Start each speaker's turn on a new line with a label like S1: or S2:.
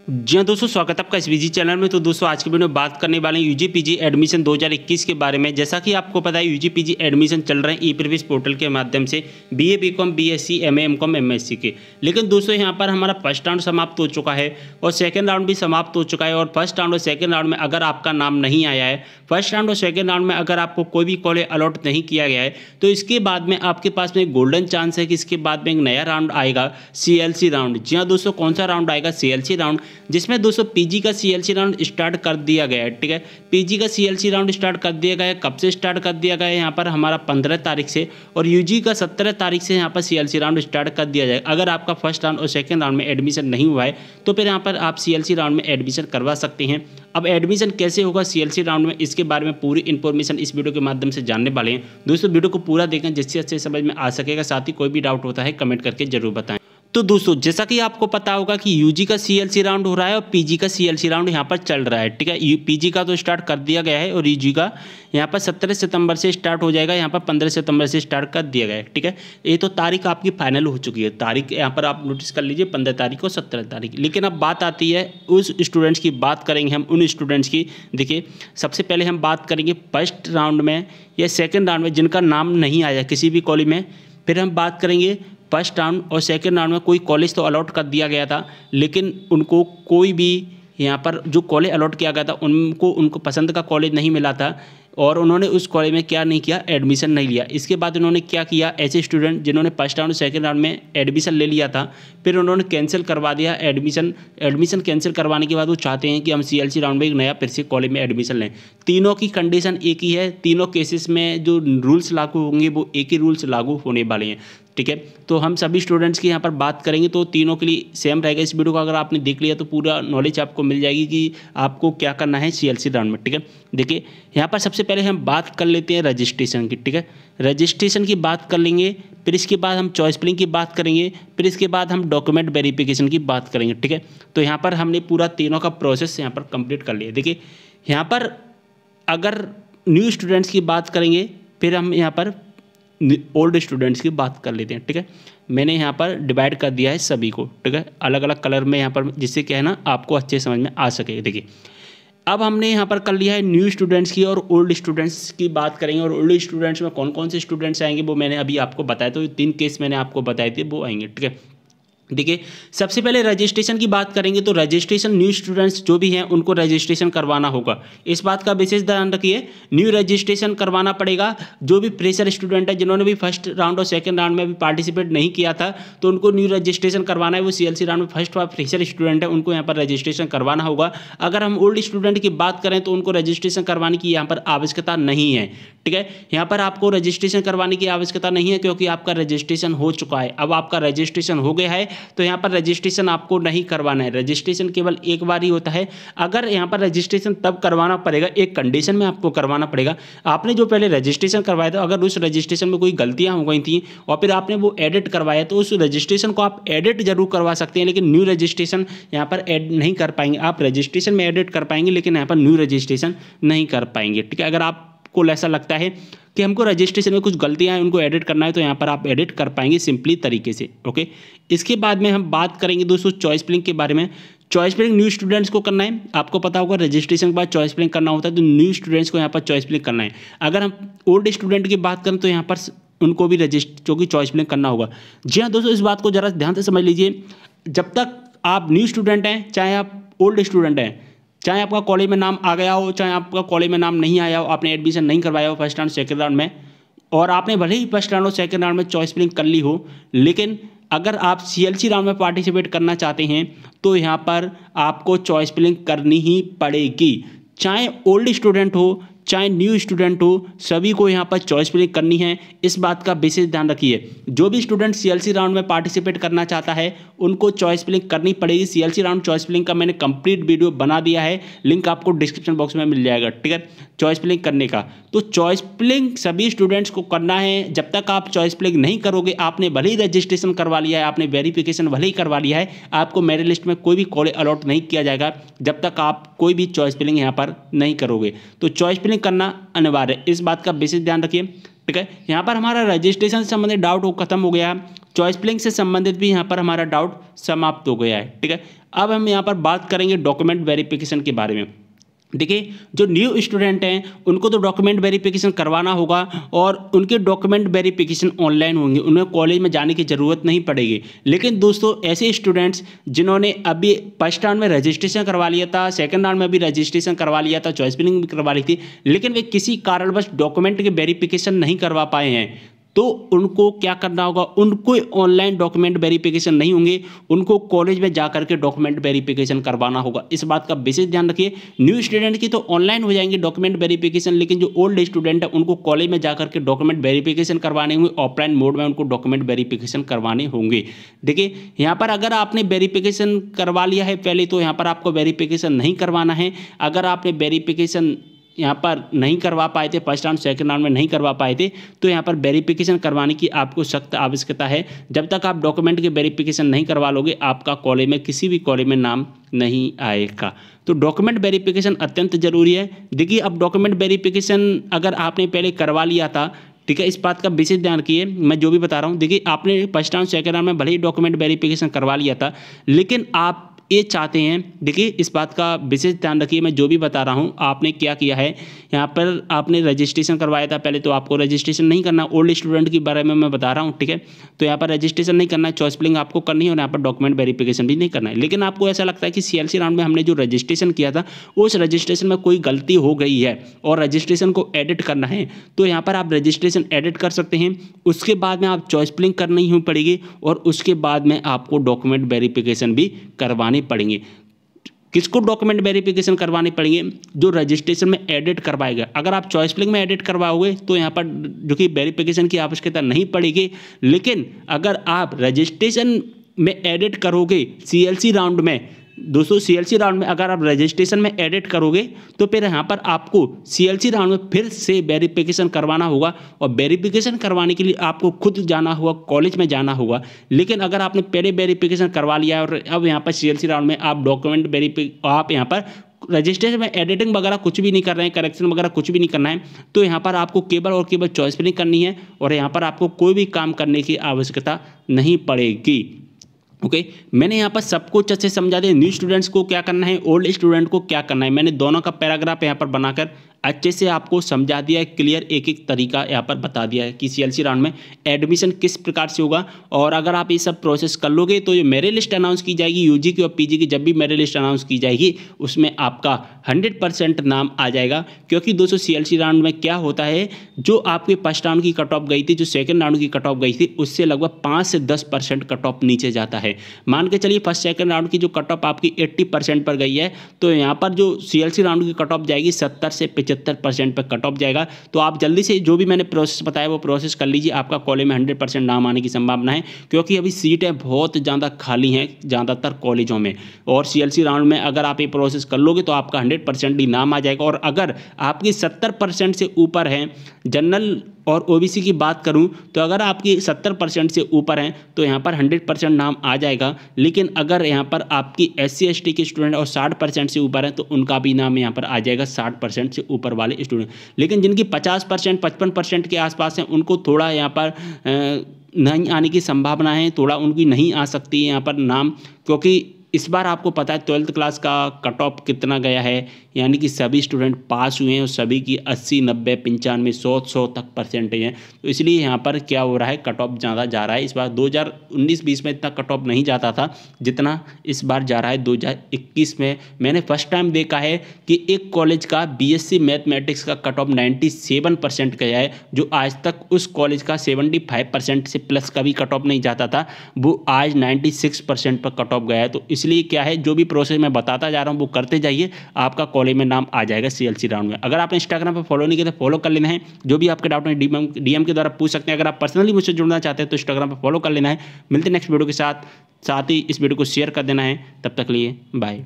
S1: जी हाँ दोस्तों, स्वागत है आपका इस वीजी चैनल में। तो दोस्तों आज की वीडियो में बात करने वाले हैं यूजी पीजी एडमिशन 2021 के बारे में। जैसा कि आपको पता है यूजी पीजी एडमिशन चल रहे हैं ई प्रीवियस पोर्टल के माध्यम से BA BCom BSc MA MCom MSc के। लेकिन दोस्तों यहाँ पर हमारा फर्स्ट राउंड समाप्त हो चुका है और सेकेंड राउंड भी समाप्त हो चुका है। और फर्स्ट राउंड और सेकेंड राउंड में अगर आपका नाम नहीं आया है, फर्स्ट राउंड और सेकेंड राउंड में अगर आपको कोई भी कॉलेज अलॉट नहीं किया गया है, तो इसके बाद में आपके पास में एक गोल्डन चांस है कि इसके बाद में एक नया राउंड आएगा, सीएलसी राउंड। जी हाँ दोस्तों, कौन सा राउंड आएगा? सीएलसी राउंड, जिसमें दोस्तों पीजी का सीएलसी राउंड स्टार्ट कर दिया गया है। ठीक है, पीजी का सीएलसी राउंड स्टार्ट कर दिया गया है। कब से स्टार्ट कर दिया गया है? यहाँ पर हमारा 15 तारीख से, और यूजी का 17 तारीख से यहाँ पर सीएलसी राउंड स्टार्ट कर दिया जाएगा। अगर आपका फर्स्ट राउंड और सेकंड राउंड में एडमिशन नहीं हुआ है तो फिर यहाँ पर आप सीएलसी राउंड में एडमिशन करवा सकते हैं। अब एडमिशन कैसे होगा सीएलसी राउंड में, इसके बारे में पूरी इन्फॉर्मेशन इस वीडियो के माध्यम से जानने वाले हैं। दोस्तों वीडियो को पूरा देखें जिससे अच्छे समझ में आ सकेगा। साथ ही कोई भी डाउट होता है कमेंट करके जरूर बताएं। तो दोस्तों जैसा कि आपको पता होगा कि यूजी का सीएलसी राउंड हो रहा है और पीजी का सीएलसी राउंड यहाँ पर चल रहा है। ठीक है, पीजी का तो स्टार्ट कर दिया गया है और यूजी का यहाँ पर 17 सितंबर से स्टार्ट हो जाएगा। यहाँ पर 15 सितंबर से स्टार्ट कर दिया गया है। ठीक है, ये तो तारीख आपकी फाइनल हो चुकी है। तारीख यहाँ पर आप नोटिस कर लीजिए, 15 तारीख और 17 तारीख। लेकिन अब बात आती है उस स्टूडेंट्स की, बात करेंगे हम उन स्टूडेंट्स की। देखिए, सबसे पहले हम बात करेंगे फर्स्ट राउंड में या सेकेंड राउंड में जिनका नाम नहीं आया किसी भी कॉलेज में। फिर हम बात करेंगे फर्स्ट राउंड और सेकेंड राउंड में कोई कॉलेज तो अलॉट कर दिया गया था, लेकिन उनको कोई भी यहाँ पर जो कॉलेज अलॉट किया गया था उनको पसंद का कॉलेज नहीं मिला था और उन्होंने उस कॉलेज में क्या नहीं किया, एडमिशन नहीं लिया। इसके बाद उन्होंने क्या किया, ऐसे स्टूडेंट जिन्होंने फर्स्ट राउंड सेकंड राउंड में एडमिशन ले लिया था फिर उन्होंने कैंसिल करवा दिया एडमिशन कैंसिल करवाने के बाद वो चाहते हैं कि हम सीएलसी राउंड में एक नया फिर से कॉलेज में एडमिशन लें। तीनों की कंडीशन एक ही है, तीनों केसेस में जो रूल्स लागू होंगे वो एक ही रूल्स लागू होने वाले हैं। ठीक है, तो हम सभी स्टूडेंट्स की यहाँ पर बात करेंगे तो तीनों के लिए सेम रहेगा। इस वीडियो को अगर आपने देख लिया तो पूरा नॉलेज आपको मिल जाएगी कि आपको क्या करना है सीएलसी राउंड में। ठीक है, देखिए यहाँ पर सबसे पहले हम बात कर लेते हैं रजिस्ट्रेशन की। ठीक है, रजिस्ट्रेशन की बात कर लेंगे, फिर इसके बाद हम चॉइस फिलिंग की बात करेंगे, फिर इसके बाद हम डॉक्यूमेंट वेरिफिकेशन की बात करेंगे। ठीक है, तो यहाँ पर हमने पूरा तीनों का प्रोसेस यहाँ पर कंप्लीट कर लिया। देखिए यहाँ पर अगर न्यू स्टूडेंट्स की बात करेंगे, फिर हम यहाँ पर ओल्ड स्टूडेंट्स की बात कर लेते हैं। ठीक है, मैंने यहाँ पर डिवाइड कर दिया है सभी को। ठीक है, अलग अलग कलर में यहाँ पर, जिससे क्या है ना आपको अच्छे समझ में आ सके। देखिए अब हमने यहाँ पर कर लिया है न्यू स्टूडेंट्स की और ओल्ड स्टूडेंट्स की बात करेंगे। और ओल्ड स्टूडेंट्स में कौन कौन से स्टूडेंट्स आएंगे वो मैंने अभी आपको बताया, तो 3 केस मैंने आपको बताए थे वो आएंगे। ठीक है, देखिए सबसे पहले रजिस्ट्रेशन की बात करेंगे तो रजिस्ट्रेशन न्यू स्टूडेंट्स जो भी हैं उनको रजिस्ट्रेशन करवाना होगा। इस बात का विशेष ध्यान रखिए, न्यू रजिस्ट्रेशन करवाना पड़ेगा। जो भी फ्रेशर स्टूडेंट है जिन्होंने भी फर्स्ट राउंड और सेकंड राउंड में भी पार्टिसिपेट नहीं किया था तो उनको न्यू रजिस्ट्रेशन करवाना है। वो सीएलसी राउंड में फर्स्ट और फ्रेशर स्टूडेंट है उनको यहाँ पर रजिस्ट्रेशन करवाना होगा। अगर हम ओल्ड स्टूडेंट की बात करें तो उनको रजिस्ट्रेशन करवाने की यहाँ पर आवश्यकता नहीं है। ठीक है, यहाँ पर आपको रजिस्ट्रेशन करवाने की आवश्यकता नहीं है क्योंकि आपका रजिस्ट्रेशन हो चुका है। अब आपका रजिस्ट्रेशन हो गया है तो यहाँ पर रजिस्ट्रेशन आपको नहीं करवाना है। रजिस्ट्रेशन केवल एक बार ही होता है। अगर यहाँ पर रजिस्ट्रेशन तब करवाना पड़ेगा, एक कंडीशन में आपको करवाना पड़ेगा। आपने जो पहले रजिस्ट्रेशन करवाया था अगर उस रजिस्ट्रेशन में कोई गलतियाँ हो गई थी और फिर आपने वो एडिट करवाया तो उस रजिस्ट्रेशन को आप एडिट जरूर करवा सकते हैं, लेकिन न्यू रजिस्ट्रेशन यहाँ पर एड नहीं कर पाएंगे। आप रजिस्ट्रेशन में एडिट कर पाएंगे लेकिन यहाँ पर न्यू रजिस्ट्रेशन नहीं कर पाएंगे। ठीक है, अगर आपको ऐसा लगता है कि हमको रजिस्ट्रेशन में कुछ गलतियां हैं उनको एडिट करना है तो यहाँ पर आप एडिट कर पाएंगे सिंपली तरीके से। ओके, इसके बाद में हम बात करेंगे दोस्तों चॉइस फिलिंग के बारे में। चॉइस फिलिंग न्यू स्टूडेंट्स को करना है। आपको पता होगा रजिस्ट्रेशन के बाद चॉइस फिलिंग करना होता है तो न्यू स्टूडेंट्स को यहाँ पर चॉइस फिलिंग करना है। अगर हम ओल्ड स्टूडेंट की बात करें तो यहाँ पर उनको भी चॉइस फिलिंग करना होगा। जी हाँ दोस्तों, इस बात को जरा ध्यान से समझ लीजिए। जब तक आप न्यू स्टूडेंट हैं, चाहे आप ओल्ड स्टूडेंट हैं, चाहे आपका कॉलेज में नाम आ गया हो चाहे आपका कॉलेज में नाम नहीं आया हो, आपने एडमिशन नहीं करवाया हो फर्स्ट राउंड सेकंड राउंड में, और आपने भले ही फर्स्ट राउंड और सेकंड राउंड में चॉइस फिलिंग कर ली हो, लेकिन अगर आप सीएलसी राउंड में पार्टिसिपेट करना चाहते हैं तो यहाँ पर आपको चॉइस फिलिंग करनी ही पड़ेगी। चाहे ओल्ड स्टूडेंट हो चाहे न्यू स्टूडेंट हो, सभी को यहाँ पर चॉइस फिलिंग करनी है। इस बात का विशेष ध्यान रखिए। जो भी स्टूडेंट सीएलसी राउंड में पार्टिसिपेट करना चाहता है उनको चॉइस फिलिंग करनी पड़ेगी। सीएलसी राउंड चॉइस फिलिंग का मैंने कंप्लीट वीडियो बना दिया है, लिंक आपको डिस्क्रिप्शन बॉक्स में मिल जाएगा। ठीक है, चॉइस फिलिंग करने का तो चॉइस फिलिंग सभी स्टूडेंट्स को करना है। जब तक आप चॉइस फिलिंग नहीं करोगे, आपने भले ही रजिस्ट्रेशन करवा लिया है, आपने वेरिफिकेशन भले ही करवा लिया है, आपको मेरिट लिस्ट में कोई भी कॉलेज अलॉट नहीं किया जाएगा जब तक आप कोई भी चॉइस फिलिंग यहाँ पर नहीं करोगे। तो चॉइस फिलिंग करना अनिवार्य है, इस बात का विशेष ध्यान रखिए। ठीक है, यहाँ पर हमारा रजिस्ट्रेशन से संबंधित डाउट खत्म हो गया है। चॉइस फिलिंग से संबंधित भी यहाँ पर हमारा डाउट समाप्त हो गया है। ठीक है, अब हम यहाँ पर बात करेंगे डॉक्यूमेंट वेरिफिकेशन के बारे में। देखिए, जो न्यू स्टूडेंट हैं उनको तो डॉक्यूमेंट वेरिफिकेशन करवाना होगा और उनके डॉक्यूमेंट वेरिफिकेशन ऑनलाइन होंगे, उन्हें कॉलेज में जाने की ज़रूरत नहीं पड़ेगी। लेकिन दोस्तों, ऐसे स्टूडेंट्स जिन्होंने अभी फर्स्ट राउंड में रजिस्ट्रेशन करवा लिया था, सेकंड राउंड में भी रजिस्ट्रेशन करवा लिया था, चॉइस फिलिंग भी करवा ली थी, लेकिन वे किसी कारणवश डॉक्यूमेंट के वेरिफिकेशन नहीं करवा पाए हैं, तो उनको क्या करना होगा, उनको ऑनलाइन डॉक्यूमेंट वेरिफिकेशन नहीं होंगे, उनको कॉलेज में जाकर के डॉक्यूमेंट वेरिफिकेशन करवाना होगा। इस बात का विशेष ध्यान रखिए। न्यू स्टूडेंट की तो ऑनलाइन हो जाएंगे डॉक्यूमेंट वेरिफिकेशन, लेकिन जो ओल्ड स्टूडेंट है उनको कॉलेज में जाकर के डॉक्यूमेंट वेरिफिकेशन करवाने होंगे, ऑफलाइन मोड में उनको डॉक्यूमेंट वेरिफिकेशन करवाने होंगे। देखिए, यहाँ पर अगर आपने वेरिफिकेशन करवा लिया है पहले, तो यहाँ पर आपको वेरिफिकेशन नहीं करवाना है। अगर आपने वेरिफिकेशन यहाँ पर नहीं करवा पाए थे, फर्स्ट राउंड सेकंड राउंड में नहीं करवा पाए थे, तो यहाँ पर वेरिफिकेशन करवाने की आपको सख्त आवश्यकता है। जब तक आप डॉक्यूमेंट के वेरिफिकेशन नहीं करवा लोगे, आपका कॉलेज में किसी भी कॉलेज में नाम नहीं आएगा। तो डॉक्यूमेंट वेरिफिकेशन अत्यंत जरूरी है। देखिए, अब डॉक्यूमेंट वेरिफिकेशन अगर आपने पहले करवा लिया था, ठीक है, इस बात का विशेष ध्यान रखिए, मैं जो भी बता रहा हूँ। देखिए, आपने फर्स्ट राउंड सेकंड राउंड में भले ही डॉक्यूमेंट वेरिफिकेशन करवा लिया था, लेकिन आप ये चाहते हैं, देखिए इस बात का विशेष ध्यान रखिए, मैं जो भी बता रहा हूँ। आपने क्या किया है, यहाँ पर आपने रजिस्ट्रेशन करवाया था पहले, तो आपको रजिस्ट्रेशन नहीं करना। ओल्ड स्टूडेंट के बारे में मैं बता रहा हूँ, ठीक है। तो यहाँ पर रजिस्ट्रेशन नहीं करना है, चॉइस फिलिंग आपको करनी है और यहाँ पर डॉक्यूमेंट वेरिफिकेशन भी नहीं करना है। लेकिन आपको ऐसा लगता है कि CLC राउंड में हमने जो रजिस्ट्रेशन किया था, उस रजिस्ट्रेशन में कोई गलती हो गई है और रजिस्ट्रेशन को एडिट करना है, तो यहाँ पर आप रजिस्ट्रेशन एडिट कर सकते हैं। उसके बाद में आप चॉइस फिलिंग करनी ही पड़ेगी और उसके बाद में आपको डॉक्यूमेंट वेरिफिकेशन भी करवाने पड़ेंगे। किसको डॉक्यूमेंट वेरिफिकेशन करवाने पड़ेंगे, जो रजिस्ट्रेशन में एडिट करवाएगा। अगर आप चॉइस फिलिंग में एडिट करवाओगे तो यहाँ पर जो कि वेरिफिकेशन की आवश्यकता नहीं पड़ेगी, लेकिन अगर आप रजिस्ट्रेशन में एडिट करोगे CLC राउंड में, दोस्तों CLC राउंड में अगर आप रजिस्ट्रेशन में एडिट करोगे तो फिर यहाँ पर आपको CLC राउंड में फिर से वेरिफिकेशन करवाना होगा और वेरिफिकेशन करवाने के लिए आपको खुद जाना होगा, कॉलेज में जाना होगा। लेकिन अगर आपने पहले वेरिफिकेशन करवा लिया है और अब यहाँ पर CLC राउंड में आप डॉक्यूमेंट आप यहाँ पर रजिस्ट्रेशन में एडिटिंग वगैरह कुछ भी नहीं कर रहे हैं, करेक्शन वगैरह कुछ भी नहीं करना है, तो यहाँ पर आपको केवल और केवल चॉइस फिलिंग करनी है और यहाँ पर आपको कोई भी काम करने की आवश्यकता नहीं पड़ेगी। ओके, मैंने यहाँ पर सब कुछ अच्छे समझा दिया। न्यू स्टूडेंट्स को क्या करना है, ओल्ड स्टूडेंट को क्या करना है, मैंने दोनों का पैराग्राफ यहाँ पर बनाकर अच्छे से आपको समझा दिया है, क्लियर एक एक तरीका यहाँ पर बता दिया है कि CLC राउंड में एडमिशन किस प्रकार से होगा। और अगर आप ये सब प्रोसेस कर लोगे तो ये मेरिट लिस्ट अनाउंस की जाएगी UG की और PG की, जब भी मेरिट लिस्ट अनाउंस की जाएगी उसमें आपका 100% नाम आ जाएगा। क्योंकि दोस्तों CLC राउंड में क्या होता है, जो आपके फर्स्ट राउंड की कट ऑफ गई थी, जो सेकंड राउंड की कट ऑफ गई थी, उससे लगभग 5 से 10% कट ऑफ नीचे जाता है। मान के चलिए फर्स्ट सेकंड राउंड की जो कट ऑफ आपकी 80% पर गई है, तो यहाँ पर जो CLC राउंड की कट ऑफ जाएगी 70 से 75% पर कट ऑफ जाएगा। तो आप जल्दी से जो भी मैंने प्रोसेस बताया वो प्रोसेस कर लीजिए, आपका कॉलेज में 100% नाम आने की संभावना है। क्योंकि अभी सीटें बहुत ज़्यादा खाली हैं ज़्यादातर कॉलेजों में, और CLC राउंड में अगर आप ये प्रोसेस कर लोगे तो आपका 100% ही नाम आ जाएगा। और अगर आपकी 70% से ऊपर है, जनरल और OBC की बात करूं तो अगर आपकी 70% से ऊपर हैं तो यहाँ पर 100% नाम आ जाएगा। लेकिन अगर यहाँ पर आपकी SC ST के स्टूडेंट और 60% से ऊपर हैं तो उनका भी नाम यहाँ पर आ जाएगा, 60% से ऊपर वाले स्टूडेंट। लेकिन जिनकी 50% 55% के आसपास हैं उनको थोड़ा यहाँ पर नहीं आने की संभावना है, थोड़ा उनकी नहीं आ सकती है यहाँ पर नाम। क्योंकि इस बार आपको पता है 12th क्लास का कट ऑफ कितना गया है, यानी कि सभी स्टूडेंट पास हुए हैं और सभी की 80 90 95 100 तक परसेंटेज हैं। तो इसलिए यहाँ पर क्या हो रहा है, कट ऑफ ज़्यादा जा रहा है। इस बार 2019-20 में इतना कट ऑफ नहीं जाता था जितना इस बार जा रहा है 2021 में। मैंने फर्स्ट टाइम देखा है कि एक कॉलेज का BSc मैथमेटिक्स का कट ऑफ 97% गया है, जो आज तक उस कॉलेज का 75% से प्लस का भी कट ऑफ नहीं जाता था, वो आज 96% पर कट ऑफ गया है। तो इसलिए क्या है, जो भी प्रोसेस मैं बताता जा रहा हूँ वो करते जाइए, आपका कॉलेज में नाम आ जाएगा CLC राउंड में। अगर आपने इंस्टाग्राम पर फॉलो नहीं किया तो फॉलो कर लेना है। जो भी आपके डाउट है DM के द्वारा पूछ सकते हैं। अगर आप पर्सनली मुझसे जुड़ना चाहते हैं तो इंस्टाग्राम पर फॉलो कर लेना है। मिलते हैं नेक्स्ट वीडियो के साथ ही इस वीडियो को शेयर कर देना है। तब तक लिए बाय।